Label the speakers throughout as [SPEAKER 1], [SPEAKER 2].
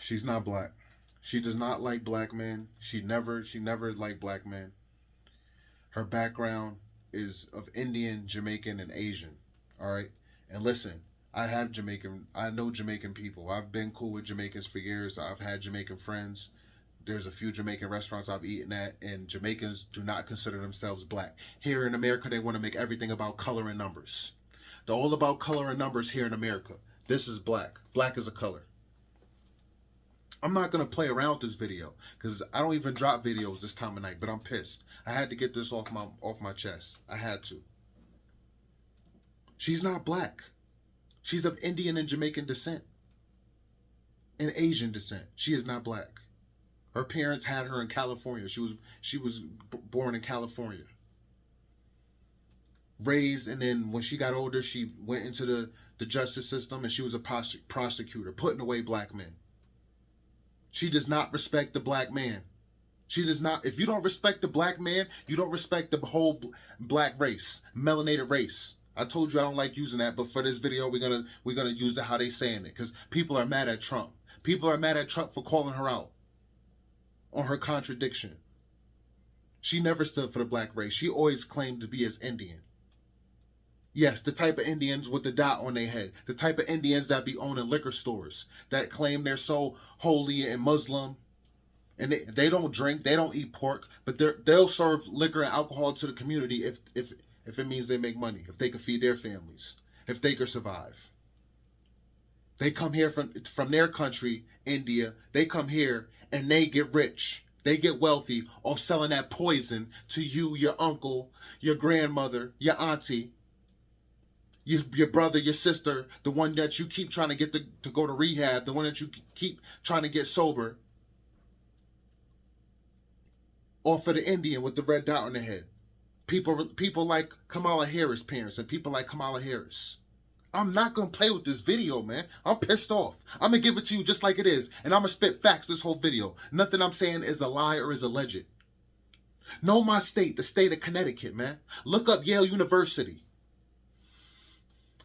[SPEAKER 1] She's not black. She does not like black men. She never liked black men. Her background is of Indian, Jamaican, and Asian. All right. And listen, I know Jamaican people. I've been cool with Jamaicans for years. I've had Jamaican friends. There's a few Jamaican restaurants I've eaten at, and Jamaicans do not consider themselves black. Here in America, they want to make everything about color and numbers. They're all about color and numbers here in America. This is black. Black is a color. I'm not going to play around with this video because I don't even drop videos this time of night, but I'm pissed. I had to get this off my chest. I had to. She's not black. She's of Indian and Jamaican descent and Asian descent. She is not black. Her parents had her in California. She was born in California. Raised, and then when she got older, she went into the justice system, and she was a prosecutor, putting away black men. She does not respect the black man. She does not. If you don't respect the black man, you don't respect the whole black race, melanated race. I told you I don't like using that, but for this video, we're gonna use it how they saying it, because people are mad at Trump. People are mad at Trump for calling her out on her contradiction. She never stood for the black race. She always claimed to be as Indian. Yes, the type of Indians with the dot on their head. The type of Indians that be owning liquor stores, that claim they're so holy and Muslim. And they don't drink, they don't eat pork, but they'll serve liquor and alcohol to the community if it means they make money, if they can feed their families, if they can survive. They come here from their country, India. They come here and they get rich. They get wealthy off selling that poison to you, your uncle, your grandmother, your auntie, your brother, your sister, the one that you keep trying to get to go to rehab, the one that you keep trying to get sober. Off of the Indian with the red dot on the head. People like Kamala Harris' parents and people like Kamala Harris. I'm not going to play with this video, man. I'm pissed off. I'm going to give it to you just like it is. And I'm going to spit facts this whole video. Nothing I'm saying is a lie or is alleged. Know my state, the state of Connecticut, man. Look up Yale University.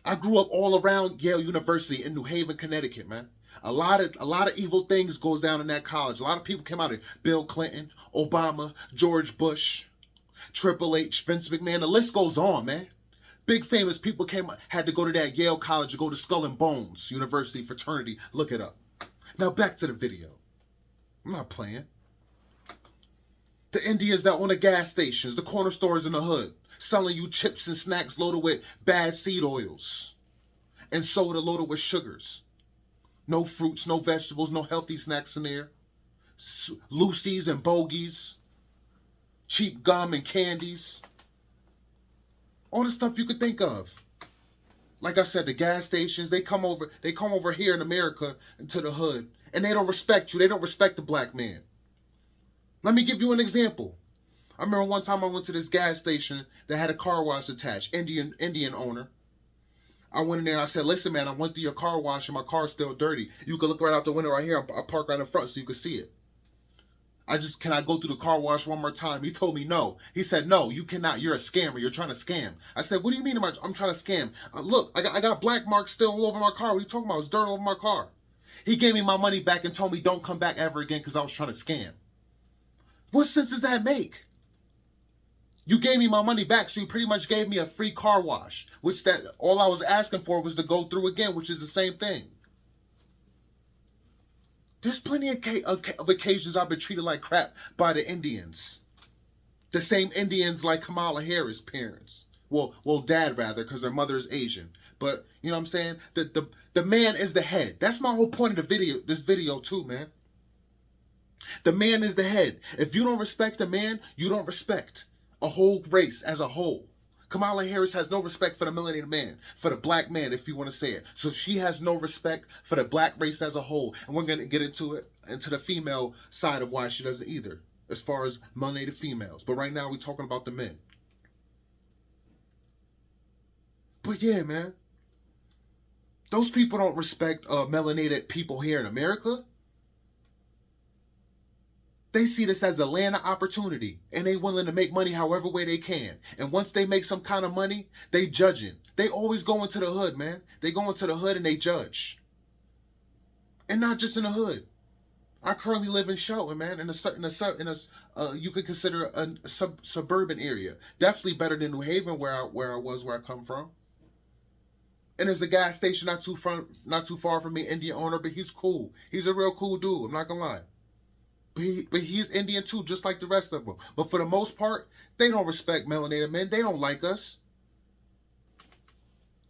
[SPEAKER 1] I grew up all around Yale University in New Haven, Connecticut, man. A lot of evil things goes down in that college. A lot of people came out of it. Bill Clinton, Obama, George Bush, Triple H, Vince McMahon. The list goes on, man. Big famous people had to go to that Yale College to go to Skull and Bones University fraternity. Look it up. Now back to the video. I'm not playing. The Indians that own the gas stations, the corner stores in the hood, selling you chips and snacks loaded with bad seed oils and soda loaded with sugars. No fruits, no vegetables, no healthy snacks in there. Lucy's and bogies. Cheap gum and candies. All the stuff you could think of. Like I said, the gas stations, they come over here in America into the hood, and they don't respect you. They don't respect the black man. Let me give you an example. I remember one time I went to this gas station that had a car wash attached, Indian owner. I went in there and I said, listen, man, I went through your car wash and my car's still dirty. You can look right out the window right here. I park right in front so you can see it. Can I go through the car wash one more time? He told me no. He said, no, you cannot. You're a scammer. You're trying to scam. I said, what do you mean I'm trying to scam? Look, I got a black mark still all over my car. What are you talking about? It's dirt all over my car. He gave me my money back and told me don't come back ever again because I was trying to scam. What sense does that make? You gave me my money back, so you pretty much gave me a free car wash, which that all I was asking for was to go through again, which is the same thing. There's plenty of occasions I've been treated like crap by the Indians. The same Indians like Kamala Harris' parents. Well, dad rather, because their mother is Asian. But, you know what I'm saying? The man is the head. That's my whole point of this video too, man. The man is the head. If you don't respect the man, you don't respect a whole race as a whole. Kamala Harris has no respect for the melanated man, for the black man, if you want to say it. So she has no respect for the black race as a whole. And we're going to get into the female side of why she doesn't either, as far as melanated females. But right now we're talking about the men. But yeah, man. Those people don't respect melanated people here in America. They see this as a land of opportunity, and they willing to make money however way they can. And once they make some kind of money, they judging. They always go into the hood, man. They go into the hood and they judge. And not just in the hood. I currently live in Shelton, man, you could consider a suburban area. Definitely better than New Haven, where I come from. And there's a gas station not too far from me, Indian owner, but he's cool. He's a real cool dude. I'm not gonna lie. But he's Indian too, just like the rest of them. But for the most part, they don't respect melanated men. They don't like us.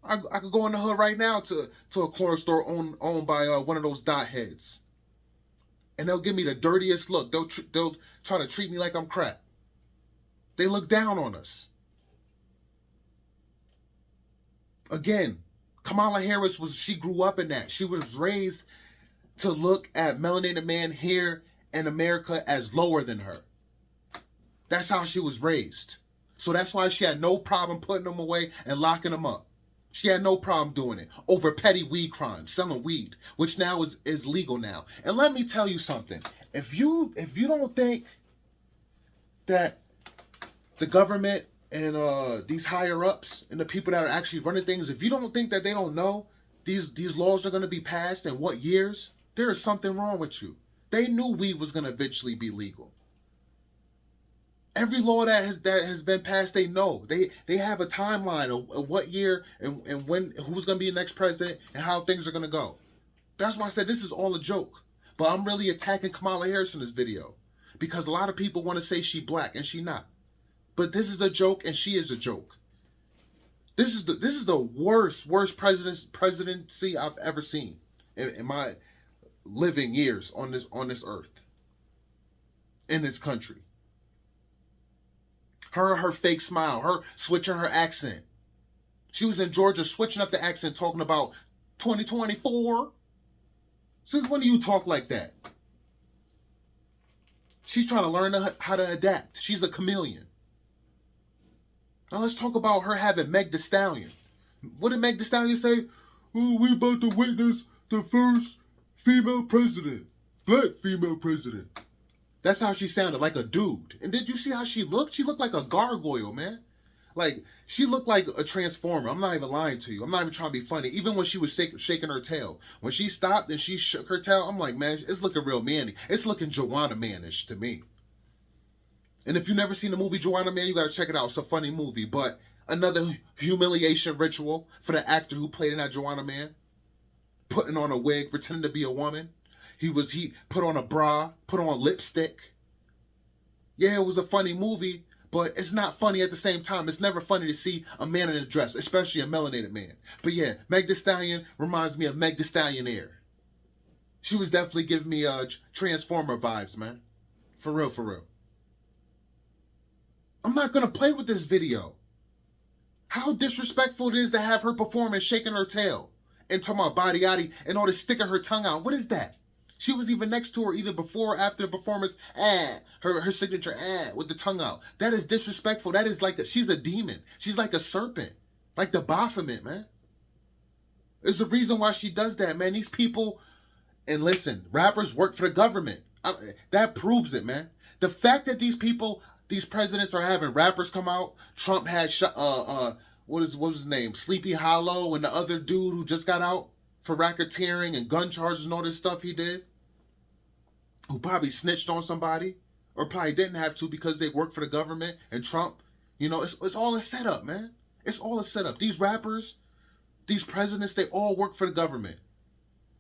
[SPEAKER 1] I could go in the hood right now to a corner store owned by one of those dot heads, and they'll give me the dirtiest look. They'll try to treat me like I'm crap. They look down on us. Again, Kamala Harris she grew up in that. She was raised to look at melanated man here in America as lower than her. That's how she was raised. So that's why she had no problem putting them away and locking them up. She had no problem doing it over petty weed crimes, selling weed, which now is legal now. And let me tell you something. If you don't think that the government and these higher ups and the people that are actually running things, if you don't think that they don't know these laws are going to be passed in what years, there is something wrong with you. They knew weed was going to eventually be legal. Every law that has been passed, they know. They have a timeline of what year and when, who's going to be the next president and how things are going to go. That's why I said this is all a joke. But I'm really attacking Kamala Harris in this video because a lot of people want to say she black and she not. But this is a joke and she is a joke. This is the worst presidency I've ever seen in my living years on this earth, in this country. Her fake smile, her switching her accent. She was in Georgia switching up the accent, talking about 2024. Since when do you talk like that? She's trying to learn how to adapt. She's a chameleon. Now let's talk about her having Meg Thee Stallion. What did Meg Thee Stallion say? Oh, we about to witness the first female president. Black female president. That's how she sounded, like a dude. And did you see how she looked? She looked like a gargoyle, man. Like, she looked like a transformer. I'm not even lying to you. I'm not even trying to be funny. Even when she was shaking her tail. When she stopped and she shook her tail, I'm like, man, it's looking real manly. It's looking Joanna Man-ish to me. And if you've never seen the movie Joanna Man, you got to check it out. It's a funny movie. But another humiliation ritual for the actor who played in that Joanna Man. Putting on a wig, pretending to be a woman. He put on a bra, put on lipstick. Yeah, it was a funny movie, but it's not funny at the same time. It's never funny to see a man in a dress, especially a melanated man. But yeah, Meg Thee Stallion reminds me of Meg Thee Stallionaire. She was definitely giving me Transformer vibes, man. For real, for real. I'm not going to play with this video. How disrespectful it is to have her performing shaking her tail and talking about body yaddy and all this sticking her tongue out. What is that? She was even next to her either before or after the performance. Her signature with the tongue out. That is disrespectful. That is like she's a demon. She's like a serpent. Like the Baphomet, man. There's a reason why she does that, man. These people, and listen, rappers work for the government. That proves it, man. The fact that these presidents are having rappers come out. Trump had what was his name? Sleepy Hollow and the other dude who just got out for racketeering and gun charges and all this stuff he did, who probably snitched on somebody or probably didn't have to because they work for the government and Trump. You know, it's all a setup, man. It's all a setup. These rappers, these presidents, they all work for the government.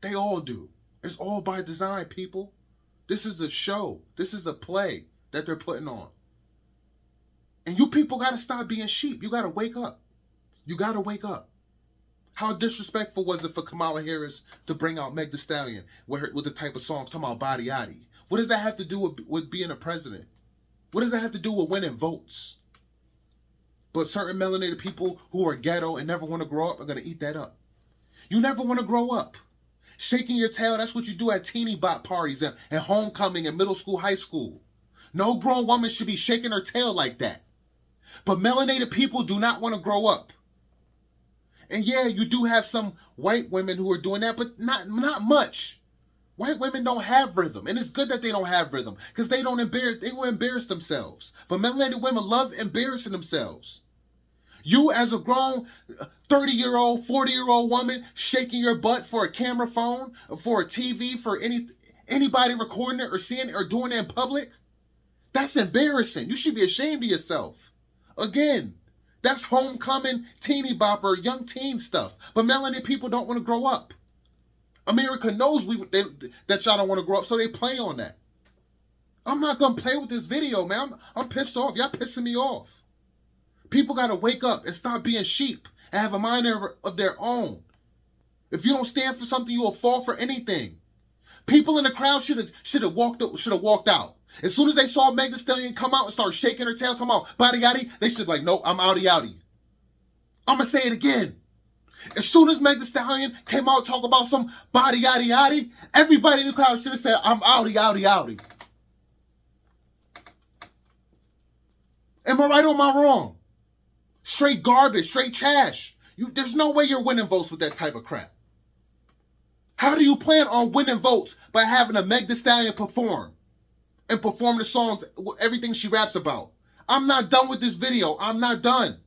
[SPEAKER 1] They all do. It's all by design, people. This is a show. This is a play that they're putting on. And you people got to stop being sheep. You got to wake up. You got to wake up. How disrespectful was it for Kamala Harris to bring out Meg Thee Stallion with the type of songs talking about body yaddy? What does that have to do with being a president? What does that have to do with winning votes? But certain melanated people who are ghetto and never want to grow up are going to eat that up. You never want to grow up. Shaking your tail, that's what you do at teeny bop parties and homecoming and middle school, high school. No grown woman should be shaking her tail like that. But melanated people do not want to grow up. And yeah, you do have some white women who are doing that, but not much. White women don't have rhythm, and it's good that they don't have rhythm because they will embarrass themselves. But melanated women love embarrassing themselves. You as a grown 30-year-old, 40-year-old woman shaking your butt for a camera phone, for a TV, for Anybody recording it or seeing it or doing it in public? That's embarrassing. You should be ashamed of yourself. Again, that's homecoming, teeny bopper, young teen stuff. But melanated people don't want to grow up. America knows that y'all don't want to grow up, so they play on that. I'm not going to play with this video, man. I'm pissed off. Y'all pissing me off. People got to wake up and stop being sheep and have a mind of their own. If you don't stand for something, you will fall for anything. People in the crowd should have walked out. As soon as they saw Meg Thee Stallion come out and start shaking her tail, talking about body yaddy, they should be like, no, I'm outie outie. I'm going to say it again. As soon as Meg Thee Stallion came out talking about some body yaddy yaddy, everybody in the crowd should have said, I'm outie outie outie. Am I right or am I wrong? Straight garbage, straight trash. There's no way you're winning votes with that type of crap. How do you plan on winning votes by having a Meg Thee Stallion perform and perform the songs, everything she raps about? I'm not done with this video. I'm not done.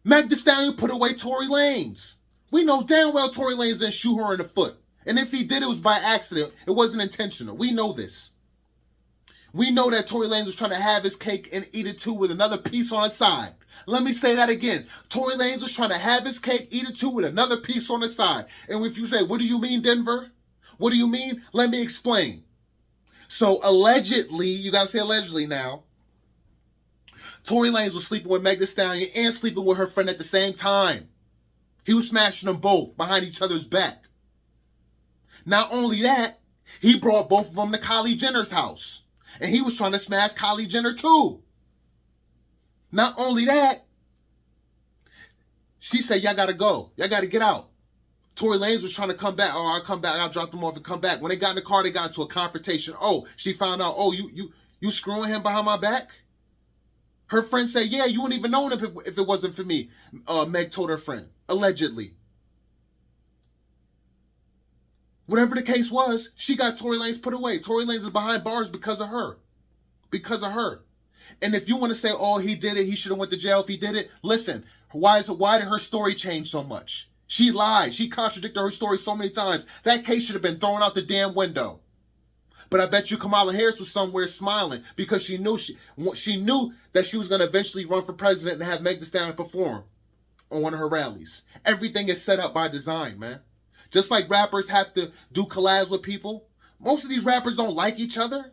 [SPEAKER 1] Meg Thee Stallion put away Tory Lanez. We know damn well Tory Lanez didn't shoot her in the foot. And if he did, it was by accident. It wasn't intentional. We know this. We know that Tory Lanez was trying to have his cake and eat it too with another piece on the side. Let me say that again. Tory Lanez was trying to have his cake, eat it too with another piece on the side. And if you say, what do you mean, Denver? What do you mean? Let me explain. So allegedly, you got to say allegedly now, Tory Lanez was sleeping with Meg Thee Stallion and sleeping with her friend at the same time. He was smashing them both behind each other's back. Not only that, he brought both of them to Kylie Jenner's house. And he was trying to smash Kylie Jenner too. Not only that, she said, y'all got to go. Y'all got to get out. Tory Lanez was trying to come back. Oh, I'll come back. I'll drop them off and come back. When they got in the car, they got into a confrontation. Oh, she found out, oh, you screwing him behind my back? Her friend said, yeah, you wouldn't even know him if it wasn't for me. Meg told her friend, allegedly. Whatever the case was, she got Tory Lanez put away. Tory Lanez is behind bars because of her. Because of her. And if you want to say, oh, he did it, he should have went to jail if he did it, listen, why did her story change so much? She lied. She contradicted her story so many times. That case should have been thrown out the damn window. But I bet you Kamala Harris was somewhere smiling because she knew that she was going to eventually run for president and have Meg Thee Stallion perform on one of her rallies. Everything is set up by design, man. Just like rappers have to do collabs with people, most of these rappers don't like each other.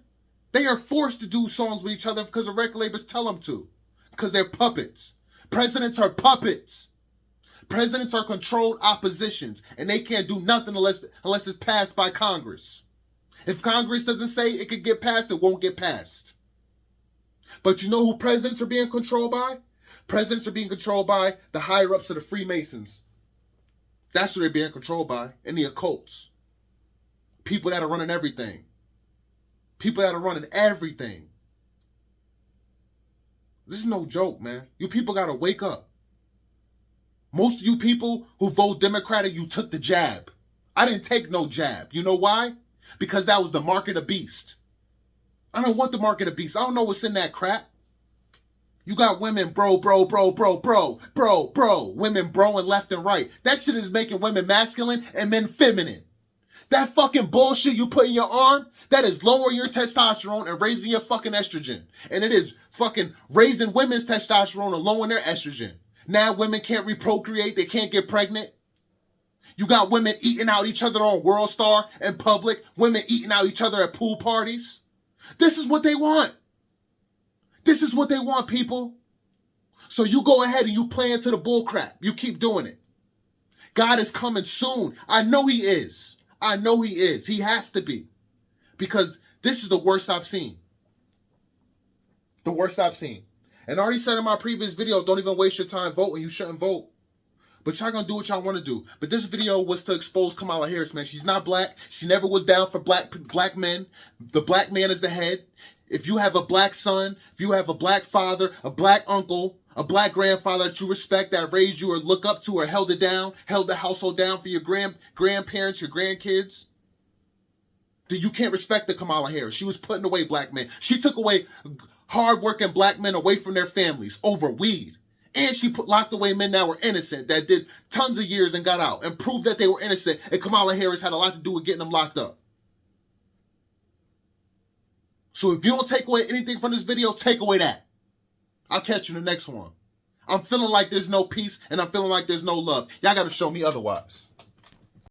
[SPEAKER 1] They are forced to do songs with each other because the record labels tell them to. Because they're puppets. Presidents are puppets. Presidents are controlled oppositions, and they can't do nothing unless it's passed by Congress. If Congress doesn't say it could get passed, it won't get passed. But you know who presidents are being controlled by? Presidents are being controlled by the higher-ups of the Freemasons. That's what they're being controlled by, and the occults. People that are running everything. People that are running everything. This is no joke, man. You people got to wake up. Most of you people who vote Democratic, you took the jab. I didn't take no jab. You know why? Because that was the mark of the beast. I don't want the mark of the beast. I don't know what's in that crap. You got women bro. Women broing left and right. That shit is making women masculine and men feminine. That fucking bullshit you put in your arm, that is lowering your testosterone and raising your fucking estrogen. And it is fucking raising women's testosterone and lowering their estrogen. Now women can't reprocreate. They can't get pregnant. You got women eating out each other on World Star in public. Women eating out each other at pool parties. This is what they want. This is what they want, people. So you go ahead and you play into the bull crap. You keep doing it. God is coming soon. I know he is. I know he is. He has to be. Because this is the worst I've seen. The worst I've seen. And I already said in my previous video, don't even waste your time voting. You shouldn't vote. But y'all gonna do what y'all want to do. But this video was to expose Kamala Harris, man. She's not black. She never was down for black men. The black man is the head. If you have a black son, if you have a black father, a black uncle, a black grandfather that you respect, that raised you or look up to or held it down, held the household down for your grandparents, your grandkids, then you can't respect the Kamala Harris. She was putting away black men. She took away hardworking black men away from their families over weed. And she locked away men that were innocent, that did tons of years and got out and proved that they were innocent. And Kamala Harris had a lot to do with getting them locked up. So if you don't take away anything from this video, take away that. I'll catch you in the next one. I'm feeling like there's no peace and I'm feeling like there's no love. Y'all got to show me otherwise.